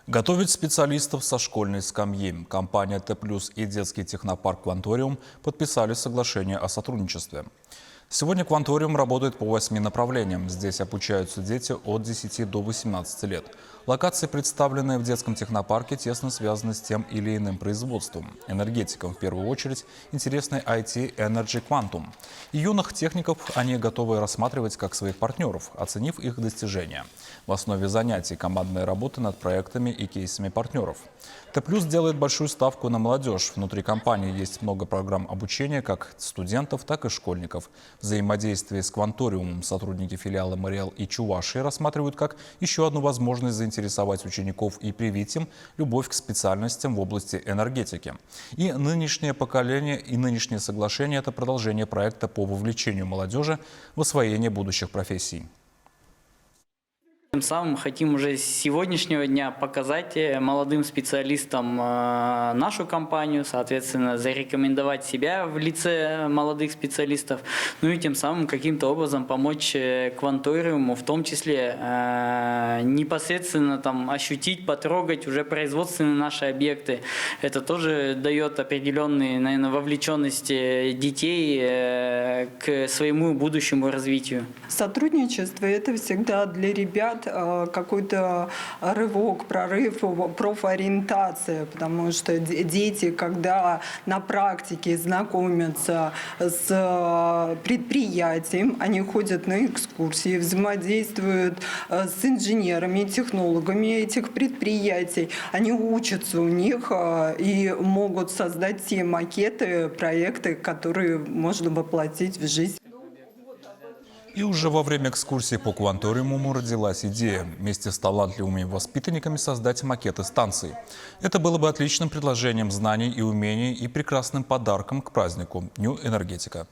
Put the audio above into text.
Готовить специалистов со школьной скамьи. Компания Т+, и детский технопарк «Кванториум» подписали соглашение о сотрудничестве. Сегодня «Кванториум» работает по 8 направлениям. Здесь обучаются дети от 10 до 18 лет. Локации, представленные в детском технопарке, тесно связаны с тем или иным производством. Энергетикам в первую очередь интересны IT Energy Quantum. И юных техников они готовы рассматривать как своих партнеров, оценив их достижения. В основе занятий командная работа над проектами и кейсами партнеров. Т+ делает большую ставку на молодежь. Внутри компании есть много программ обучения как студентов, так и школьников. Взаимодействие с «Кванториумом» сотрудники филиала Мариэл и Чувашии рассматривают как еще одну возможность заинтересовать учеников и привить им любовь к специальностям в области энергетики. И нынешнее поколение, и нынешнее соглашение – это продолжение проекта по вовлечению молодежи в освоение будущих профессий. Тем самым хотим уже с сегодняшнего дня показать молодым специалистам нашу компанию, соответственно, зарекомендовать себя в лице молодых специалистов, ну и тем самым каким-то образом помочь «Кванториуму», в том числе непосредственно там ощутить, потрогать уже производственные наши объекты. Это тоже дает определенные, наверное, вовлеченность детей к своему будущему развитию. Сотрудничество – это всегда для ребят какой-то рывок, прорыв, профориентация, потому что дети, когда на практике знакомятся с предприятием, они ходят на экскурсии, взаимодействуют с инженерами, технологами этих предприятий, они учатся у них и могут создать те макеты, проекты, которые можно воплотить в жизнь. И уже во время экскурсии по «Кванториуму» родилась идея вместе с талантливыми воспитанниками создать макеты станций. Это было бы отличным предложением знаний и умений и прекрасным подарком к празднику Дню энергетика.